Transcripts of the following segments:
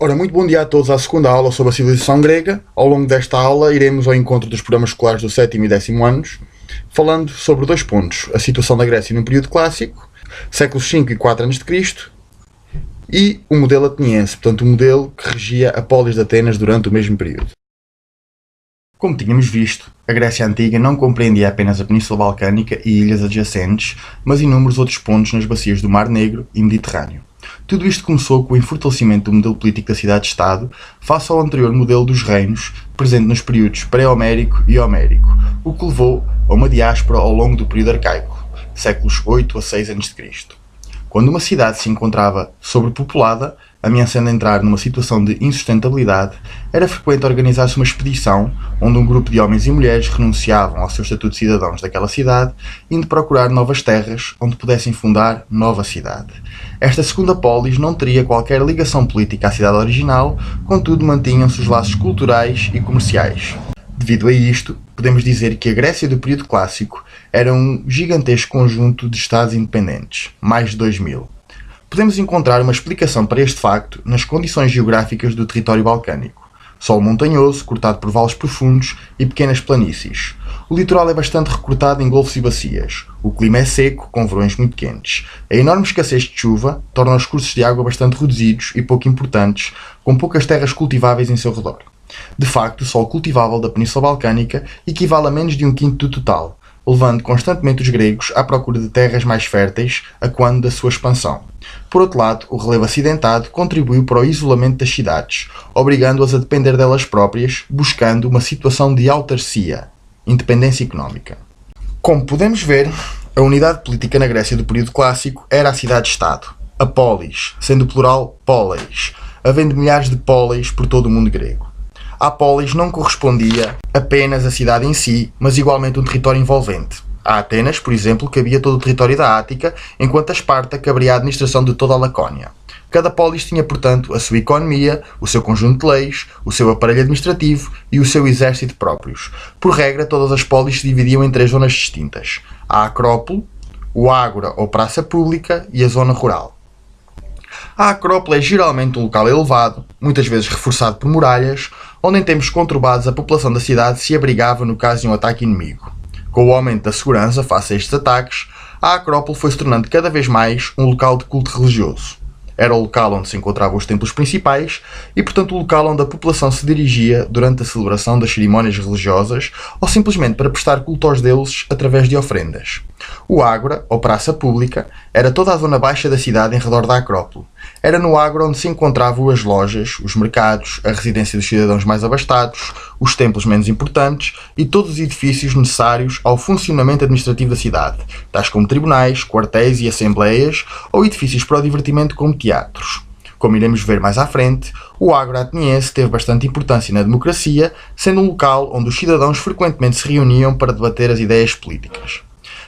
Ora, muito bom dia a todos à segunda aula sobre a civilização grega. Ao longo desta aula iremos ao encontro dos programas escolares do 7º e 10º anos, falando sobre dois pontos: a situação da Grécia no período clássico, séculos 5 e 4 a.C., e o modelo ateniense, portanto o modelo que regia a polis de Atenas durante o mesmo período. Como tínhamos visto, a Grécia Antiga não compreendia apenas a Península Balcânica e ilhas adjacentes, mas inúmeros outros pontos nas bacias do Mar Negro e Mediterrâneo. Tudo isto começou com o enfortalecimento do modelo político da cidade-estado face ao anterior modelo dos reinos, presente nos períodos pré-homérico e homérico, o que levou a uma diáspora ao longo do período arcaico, séculos 8 a 6 a.C. Quando uma cidade se encontrava sobrepopulada, ameaçando entrar numa situação de insustentabilidade, era frequente organizar-se uma expedição onde um grupo de homens e mulheres renunciavam ao seu estatuto de cidadãos daquela cidade, indo procurar novas terras onde pudessem fundar nova cidade. Esta segunda polis não teria qualquer ligação política à cidade original, contudo mantinham-se os laços culturais e comerciais. Devido a isto, podemos dizer que a Grécia do período clássico era um gigantesco conjunto de estados independentes, mais de 2000. Podemos encontrar uma explicação para este facto nas condições geográficas do território balcânico. Solo montanhoso, cortado por vales profundos e pequenas planícies. O litoral é bastante recortado em golfos e bacias. O clima é seco, com verões muito quentes. A enorme escassez de chuva torna os cursos de água bastante reduzidos e pouco importantes, com poucas terras cultiváveis em seu redor. De facto, o solo cultivável da Península Balcânica equivale a menos de um quinto do total, levando constantemente os gregos à procura de terras mais férteis a quando da sua expansão. Por outro lado, o relevo acidentado contribuiu para o isolamento das cidades, obrigando-as a depender delas próprias, buscando uma situação de autarcia, independência económica. Como podemos ver, a unidade política na Grécia do período clássico era a cidade-estado, a polis, sendo o plural poleis, havendo milhares de poleis por todo o mundo grego. A polis não correspondia apenas à cidade em si, mas igualmente um território envolvente. A Atenas, por exemplo, cabia todo o território da Ática, enquanto a Esparta cabria a administração de toda a Lacónia. Cada polis tinha, portanto, a sua economia, o seu conjunto de leis, o seu aparelho administrativo e o seu exército próprios. Por regra, todas as polis se dividiam em três zonas distintas: a Acrópole, o Ágora ou Praça Pública e a zona rural. A Acrópole é geralmente um local elevado, muitas vezes reforçado por muralhas, onde em tempos conturbados a população da cidade se abrigava no caso de um ataque inimigo. Com o aumento da segurança face a estes ataques, a Acrópole foi se tornando cada vez mais um local de culto religioso. Era o local onde se encontravam os templos principais e, portanto, o local onde a população se dirigia durante a celebração das cerimónias religiosas ou simplesmente para prestar culto aos deuses através de ofrendas. O Ágora, ou Praça Pública, era toda a zona baixa da cidade em redor da Acrópole. Era no Ágora onde se encontravam as lojas, os mercados, a residência dos cidadãos mais abastados, os templos menos importantes e todos os edifícios necessários ao funcionamento administrativo da cidade, tais como tribunais, quartéis e assembleias, ou edifícios para o divertimento como teatros. Como iremos ver mais à frente, o Ágora ateniense teve bastante importância na democracia, sendo um local onde os cidadãos frequentemente se reuniam para debater as ideias políticas.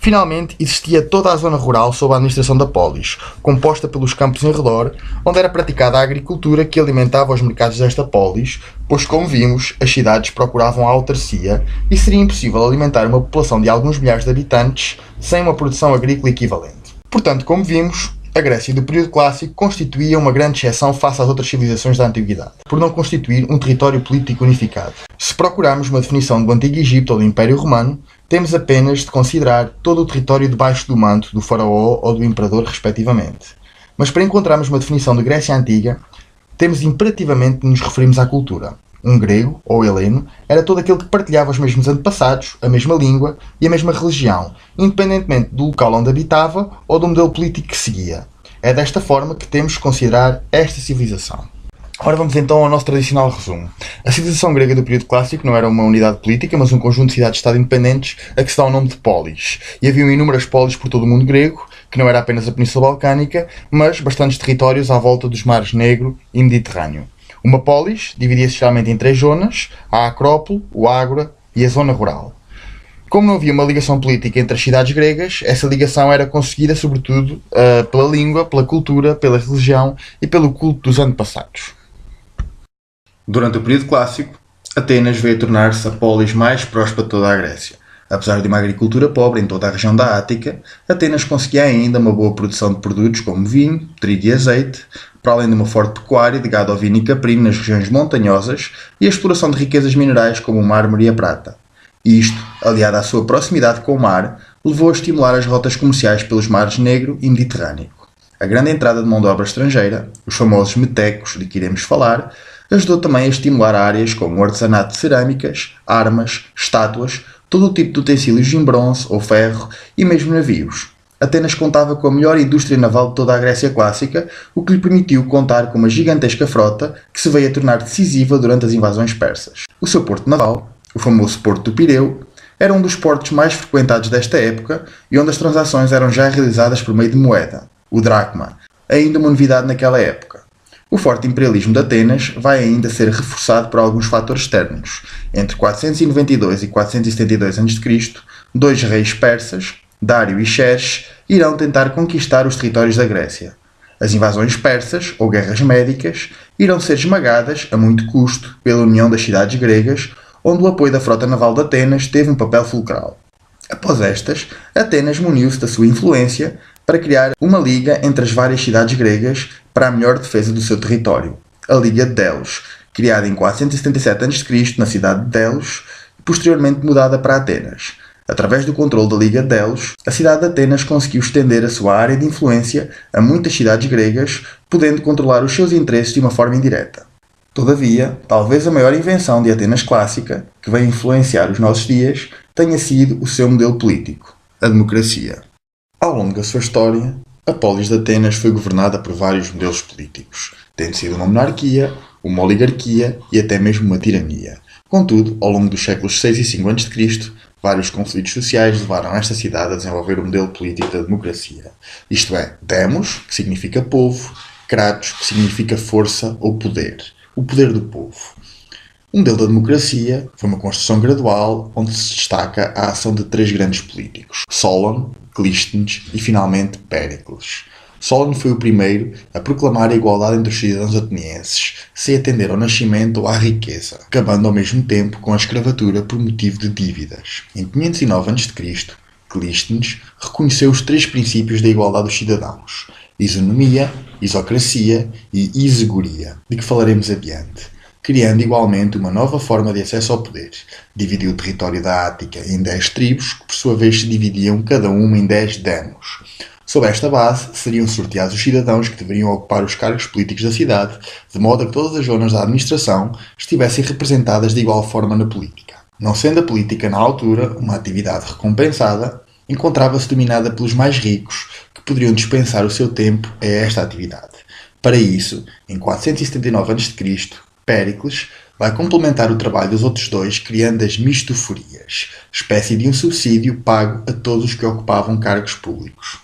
Finalmente, existia toda a zona rural sob a administração da polis, composta pelos campos em redor, onde era praticada a agricultura que alimentava os mercados desta polis, pois, como vimos, as cidades procuravam a autarcia e seria impossível alimentar uma população de alguns milhares de habitantes sem uma produção agrícola equivalente. Portanto, como vimos, a Grécia do período clássico constituía uma grande exceção face às outras civilizações da Antiguidade, por não constituir um território político unificado. Se procurarmos uma definição do Antigo Egito ou do Império Romano, temos apenas de considerar todo o território debaixo do manto do faraó ou do imperador, respectivamente. Mas para encontrarmos uma definição da Grécia Antiga, temos imperativamente de nos referirmos à cultura. Um grego, ou heleno, era todo aquele que partilhava os mesmos antepassados, a mesma língua e a mesma religião, independentemente do local onde habitava ou do modelo político que seguia. É desta forma que temos de considerar esta civilização. Ora, vamos então ao nosso tradicional resumo. A civilização grega do período clássico não era uma unidade política, mas um conjunto de cidades-estado independentes a que se dá o nome de polis. E haviam inúmeras polis por todo o mundo grego, que não era apenas a Península Balcânica, mas bastantes territórios à volta dos mares Negro e Mediterrâneo. Uma polis dividia-se geralmente em três zonas: a Acrópole, o Ágora e a zona rural. Como não havia uma ligação política entre as cidades gregas, essa ligação era conseguida sobretudo pela língua, pela cultura, pela religião e pelo culto dos antepassados. Durante o período clássico, Atenas veio a tornar-se a polis mais próspera de toda a Grécia. Apesar de uma agricultura pobre em toda a região da Ática, Atenas conseguia ainda uma boa produção de produtos como vinho, trigo e azeite, para além de uma forte pecuária de gado ovino e caprino nas regiões montanhosas e a exploração de riquezas minerais como o mármore e a prata. Isto, aliado à sua proximidade com o mar, levou a estimular as rotas comerciais pelos mares Negro e Mediterrâneo. A grande entrada de mão de obra estrangeira, os famosos metecos de que iremos falar, ajudou também a estimular áreas como o artesanato de cerâmicas, armas, estátuas, todo o tipo de utensílios em bronze ou ferro e mesmo navios. Atenas contava com a melhor indústria naval de toda a Grécia clássica, o que lhe permitiu contar com uma gigantesca frota que se veio a tornar decisiva durante as invasões persas. O seu porto naval, o famoso Porto do Pireu, era um dos portos mais frequentados desta época e onde as transações eram já realizadas por meio de moeda, o dracma, ainda uma novidade naquela época. O forte imperialismo de Atenas vai ainda ser reforçado por alguns fatores externos. Entre 492 e 472 a.C., dois reis persas, Dário e Xerxes, irão tentar conquistar os territórios da Grécia. As invasões persas, ou guerras médicas, irão ser esmagadas, a muito custo, pela união das cidades gregas, onde o apoio da frota naval de Atenas teve um papel fulcral. Após estas, Atenas muniu-se da sua influência para criar uma liga entre as várias cidades gregas para a melhor defesa do seu território, a Liga de Delos, criada em 477 a.C. na cidade de Delos e posteriormente mudada para Atenas. Através do controle da Liga de Delos, a cidade de Atenas conseguiu estender a sua área de influência a muitas cidades gregas, podendo controlar os seus interesses de uma forma indireta. Todavia, talvez a maior invenção de Atenas clássica, que veio influenciar os nossos dias, tenha sido o seu modelo político, a democracia. Ao longo da sua história, a polis de Atenas foi governada por vários modelos políticos, tendo sido uma monarquia, uma oligarquia e até mesmo uma tirania. Contudo, ao longo dos séculos 6 e 5 a.C., vários conflitos sociais levaram esta cidade a desenvolver o modelo político da democracia. Isto é, demos, que significa povo, kratos, que significa força ou poder. O poder do povo. O modelo da democracia foi uma construção gradual onde se destaca a ação de três grandes políticos: Solon, Clístenes e finalmente Péricles. Solon foi o primeiro a proclamar a igualdade entre os cidadãos atenienses, sem atender ao nascimento ou à riqueza, acabando ao mesmo tempo com a escravatura por motivo de dívidas. Em 509 a.C., Clístenes reconheceu os três princípios da igualdade dos cidadãos: isonomia, isocracia e isegoria, de que falaremos adiante, criando igualmente uma nova forma de acesso ao poder. Dividiu o território da Ática em 10 tribos, que por sua vez se dividiam cada uma em 10 demos. Sob esta base, seriam sorteados os cidadãos que deveriam ocupar os cargos políticos da cidade, de modo a que todas as zonas da administração estivessem representadas de igual forma na política. Não sendo a política, na altura, uma atividade recompensada, encontrava-se dominada pelos mais ricos, que poderiam dispensar o seu tempo a esta atividade. Para isso, em 479 a.C., Péricles vai complementar o trabalho dos outros dois, criando as mistoforias, espécie de um subsídio pago a todos os que ocupavam cargos públicos.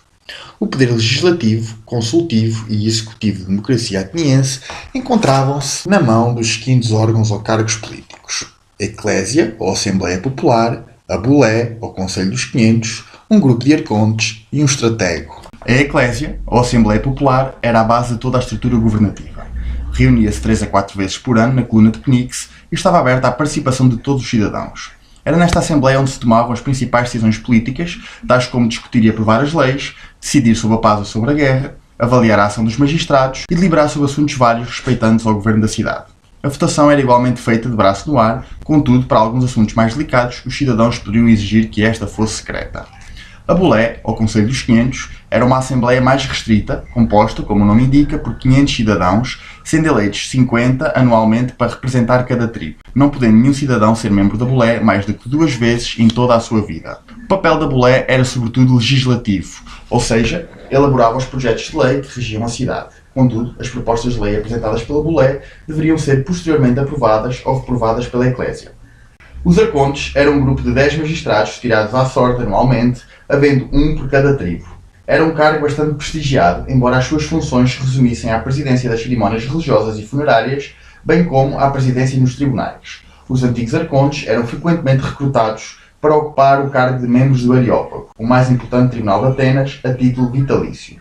O poder legislativo, consultivo e executivo de democracia ateniense encontravam-se na mão dos seguintes órgãos ou cargos políticos: Eclésia, ou Assembleia Popular, a Bulé, ou Conselho dos 500, um grupo de arcontes e um estratego. A Eclésia, ou Assembleia Popular, era a base de toda a estrutura governativa. Reunia-se 3 a 4 vezes por ano na coluna de Pnix e estava aberta à participação de todos os cidadãos. Era nesta Assembleia onde se tomavam as principais decisões políticas, tais como discutir e aprovar as leis, decidir sobre a paz ou sobre a guerra, avaliar a ação dos magistrados e deliberar sobre assuntos vários respeitantes ao governo da cidade. A votação era igualmente feita de braço no ar, contudo, para alguns assuntos mais delicados, os cidadãos poderiam exigir que esta fosse secreta. A Bulé, ou Conselho dos 500, era uma assembleia mais restrita, composta, como o nome indica, por 500 cidadãos, sendo eleitos 50 anualmente para representar cada tribo, não podendo nenhum cidadão ser membro da Bulé mais do que 2 vezes em toda a sua vida. O papel da Bulé era sobretudo legislativo, ou seja, elaborava os projetos de lei que regiam a cidade. Contudo, as propostas de lei apresentadas pela Bulé deveriam ser posteriormente aprovadas ou reprovadas pela Eclésia. Os arcontes eram um grupo de 10 magistrados tirados à sorte anualmente, havendo um por cada tribo. Era um cargo bastante prestigiado, embora as suas funções se resumissem à presidência das cerimónias religiosas e funerárias, bem como à presidência nos tribunais. Os antigos arcontes eram frequentemente recrutados para ocupar o cargo de membros do Areópago, o mais importante tribunal de Atenas, a título vitalício.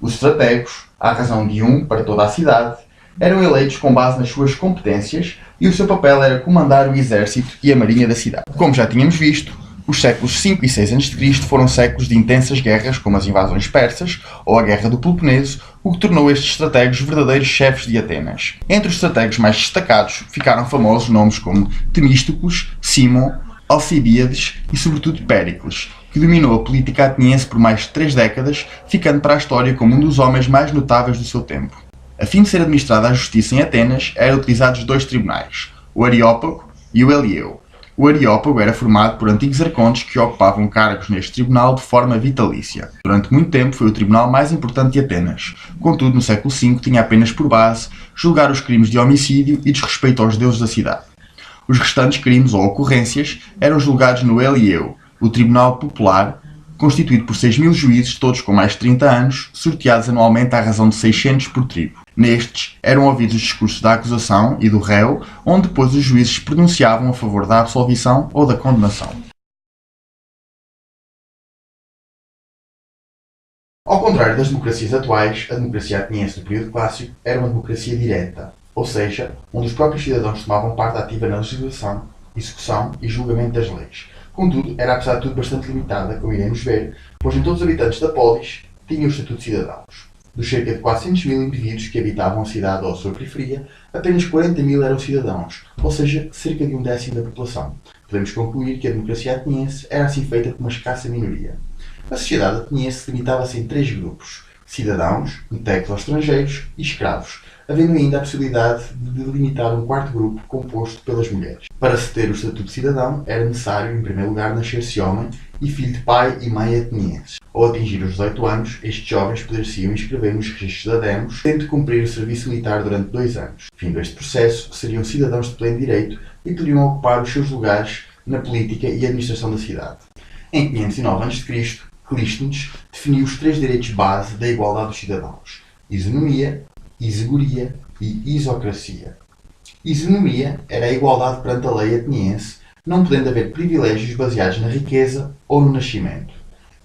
Os estrategos, à razão de um para toda a cidade, eram eleitos com base nas suas competências e o seu papel era comandar o exército e a marinha da cidade. Como já tínhamos visto, Os séculos V e VI a.C. foram séculos de intensas guerras, como as invasões persas ou a Guerra do Peloponeso, o que tornou estes estrategos verdadeiros chefes de Atenas. Entre os estrategos mais destacados ficaram famosos nomes como Temístocles, Cimon, Alcibíades e, sobretudo, Péricles, que dominou a política ateniense por mais de 3 décadas, ficando para a história como um dos homens mais notáveis do seu tempo. A fim de ser administrada a justiça em Atenas, eram utilizados 2 tribunais, o Areópago e o Elieu. O Areópago era formado por antigos arcontes que ocupavam cargos neste tribunal de forma vitalícia. Durante muito tempo foi o tribunal mais importante de Atenas. Contudo, no século V tinha apenas por base julgar os crimes de homicídio e desrespeito aos deuses da cidade. Os restantes crimes ou ocorrências eram julgados no Elieu, o tribunal popular, constituído por 6.000 juízes, todos com mais de 30 anos, sorteados anualmente à razão de 600 por tribo. Nestes, eram ouvidos os discursos da acusação e do réu, onde depois os juízes se pronunciavam a favor da absolvição ou da condenação. Ao contrário das democracias atuais, a democracia ateniense do período clássico era uma democracia direta, ou seja, onde os próprios cidadãos tomavam parte ativa na legislação, execução e julgamento das leis. Contudo, era apesar de tudo bastante limitada, como iremos ver, pois nem todos os habitantes da polis tinham o estatuto de cidadãos. Dos cerca de 400.000 indivíduos que habitavam a cidade ou a sua periferia, apenas 40.000 eram cidadãos, ou seja, cerca de 1/10 da população. Podemos concluir que a democracia ateniense era assim feita por uma escassa minoria. A sociedade ateniense limitava-se em 3 grupos: cidadãos, metecos ou estrangeiros e escravos, havendo ainda a possibilidade de delimitar um 4º grupo composto pelas mulheres. Para se ter o estatuto de cidadão, era necessário, em primeiro lugar, nascer-se homem e filho de pai e mãe atenienses. Ao atingir os 18 anos, estes jovens poderiam inscrever nos registros da Demos, tendo de cumprir o serviço militar durante 2 anos. Fim deste processo, seriam cidadãos de pleno direito e poderiam ocupar os seus lugares na política e administração da cidade. Em 509 a.C., Clístenes definiu os 3 direitos base da igualdade dos cidadãos: isonomia, isegoria e isocracia. Isonomia era a igualdade perante a lei ateniense, não podendo haver privilégios baseados na riqueza ou no nascimento.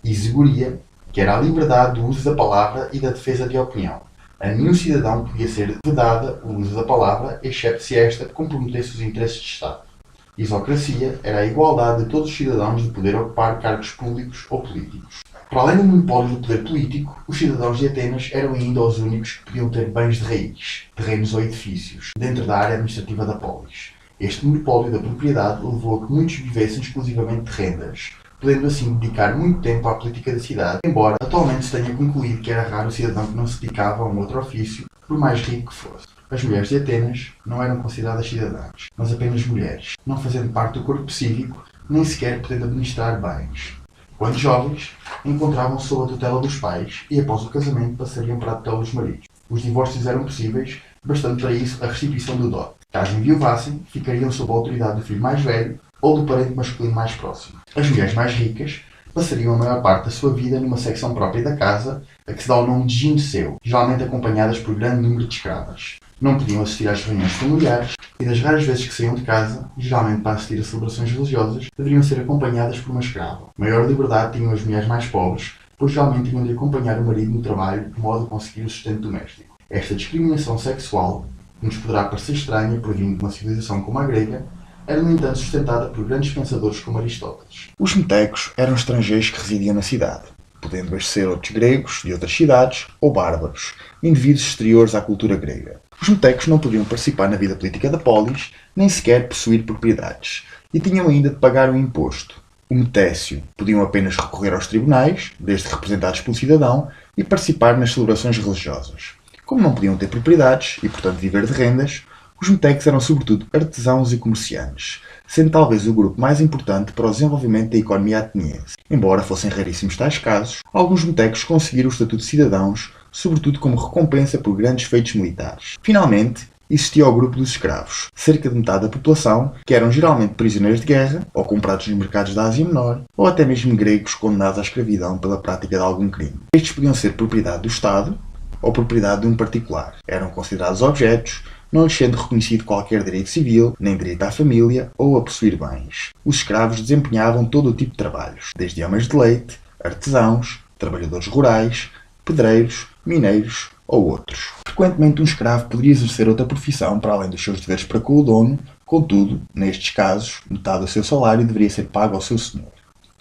Isegoria, que era a liberdade do uso da palavra e da defesa de opinião. A nenhum cidadão podia ser vedada o uso da palavra, exceto se esta comprometesse os interesses de Estado. Isocracia era a igualdade de todos os cidadãos de poder ocupar cargos públicos ou políticos. Para além do monopólio do poder político, os cidadãos de Atenas eram ainda os únicos que podiam ter bens de raiz, terrenos ou edifícios, dentro da área administrativa da polis. Este monopólio da propriedade levou a que muitos vivessem exclusivamente de rendas, podendo assim dedicar muito tempo à política da cidade, embora atualmente se tenha concluído que era raro o cidadão que não se dedicava a um outro ofício, por mais rico que fosse. As mulheres de Atenas não eram consideradas cidadãs, mas apenas mulheres, não fazendo parte do corpo cívico, nem sequer podendo administrar bens. Quando jovens, encontravam-se sob a tutela dos pais e, após o casamento, passariam para a tutela dos maridos. Os divórcios eram possíveis, bastando para isso a restituição do dote. Caso enviuvassem, ficariam sob a autoridade do filho mais velho ou do parente masculino mais próximo. As mulheres mais ricas passariam a maior parte da sua vida numa secção própria da casa, a que se dá o nome de gineceu, geralmente acompanhadas por grande número de escravas. Não podiam assistir às reuniões familiares e, das raras vezes que saíam de casa, geralmente para assistir a celebrações religiosas, deveriam ser acompanhadas por uma escrava. Maior liberdade tinham as mulheres mais pobres, pois geralmente tinham de acompanhar o marido no trabalho de modo a conseguir o sustento doméstico. Esta discriminação sexual, que nos poderá parecer estranha provindo de uma civilização como a grega, era, no entanto, sustentada por grandes pensadores como Aristóteles. Os metecos eram estrangeiros que residiam na cidade, podendo ser outros gregos de outras cidades ou bárbaros, indivíduos exteriores à cultura grega. Os metecos não podiam participar na vida política da polis, nem sequer possuir propriedades, e tinham ainda de pagar um imposto. O metécio podiam apenas recorrer aos tribunais, desde representados pelo cidadão, e participar nas celebrações religiosas. Como não podiam ter propriedades e, portanto, viver de rendas, os metecos eram sobretudo artesãos e comerciantes, sendo talvez o grupo mais importante para o desenvolvimento da economia ateniense. Embora fossem raríssimos tais casos, alguns metecos conseguiram o estatuto de cidadãos, sobretudo como recompensa por grandes feitos militares. Finalmente, existia o grupo dos escravos, cerca de metade da população, que eram geralmente prisioneiros de guerra, ou comprados nos mercados da Ásia Menor, ou até mesmo gregos condenados à escravidão pela prática de algum crime. Estes podiam ser propriedade do Estado ou propriedade de um particular. Eram considerados objetos, não lhes sendo reconhecido qualquer direito civil, nem direito à família ou a possuir bens. Os escravos desempenhavam todo o tipo de trabalhos, desde homens de leite, artesãos, trabalhadores rurais, pedreiros, mineiros ou outros. Frequentemente um escravo poderia exercer outra profissão para além dos seus deveres para com o dono, contudo, nestes casos, metade do seu salário deveria ser pago ao seu senhor.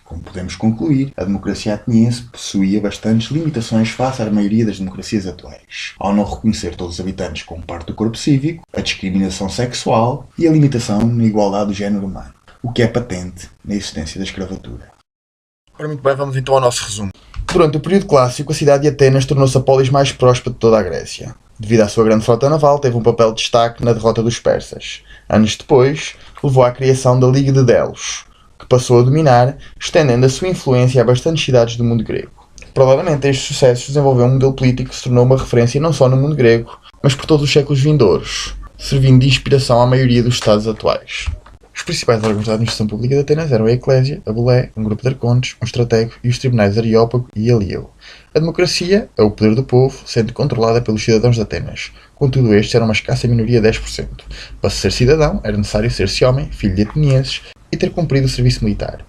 Como podemos concluir, a democracia ateniense possuía bastantes limitações face à maioria das democracias atuais, ao não reconhecer todos os habitantes como parte do corpo cívico, a discriminação sexual e a limitação na igualdade do género humano, o que é patente na existência da escravatura. Ora, muito bem, vamos então ao nosso resumo. Durante o período clássico, a cidade de Atenas tornou-se a polis mais próspera de toda a Grécia. Devido à sua grande frota naval, teve um papel de destaque na derrota dos persas. Anos depois, levou à criação da Liga de Delos, que passou a dominar, estendendo a sua influência a bastantes cidades do mundo grego. Provavelmente estes sucessos desenvolveu um modelo político que se tornou uma referência não só no mundo grego, mas por todos os séculos vindouros, servindo de inspiração à maioria dos estados atuais. Os principais órgãos da administração pública de Atenas eram a Eclésia, a Bulé, um grupo de arcontes, um estratego e os tribunais de Areópago e Elieu. A democracia é o poder do povo, sendo controlada pelos cidadãos de Atenas. Contudo, estes eram uma escassa minoria de 10%. Para ser cidadão, era necessário ser-se homem, filho de atenienses, e ter cumprido o serviço militar.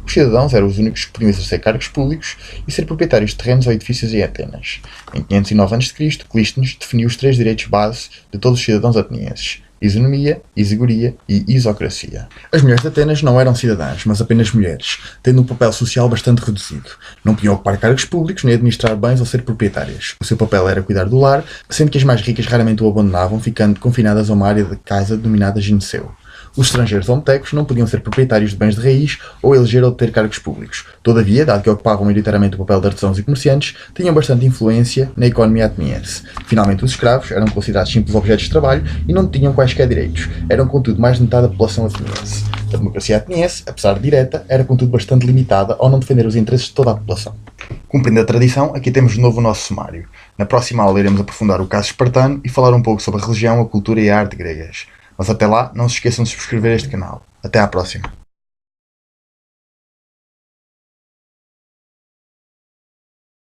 Os cidadãos eram os únicos que podiam exercer cargos públicos e ser proprietários de terrenos ou edifícios em Atenas. Em 509 a.C., Clístenes definiu os 3 direitos base de todos os cidadãos atenienses: isonomia, isegoria e isocracia. As mulheres de Atenas não eram cidadãs, mas apenas mulheres, tendo um papel social bastante reduzido. Não podiam ocupar cargos públicos, nem administrar bens ou ser proprietárias. O seu papel era cuidar do lar, sendo que as mais ricas raramente o abandonavam, ficando confinadas a uma área de casa denominada gineceu. Os estrangeiros ou metecos não podiam ser proprietários de bens de raiz ou eleger ou ter cargos públicos. Todavia, dado que ocupavam maioritariamente o papel de artesãos e comerciantes, tinham bastante influência na economia ateniense. Finalmente, os escravos eram considerados simples objetos de trabalho e não tinham quaisquer direitos. Eram, contudo, mais de metade da população ateniense. A democracia ateniense, apesar de direta, era, contudo, bastante limitada ao não defender os interesses de toda a população. Cumprindo a tradição, aqui temos de novo o nosso sumário. Na próxima aula iremos aprofundar o caso espartano e falar um pouco sobre a religião, a cultura e a arte gregas. Mas até lá, não se esqueçam de subscrever este canal. Até à próxima!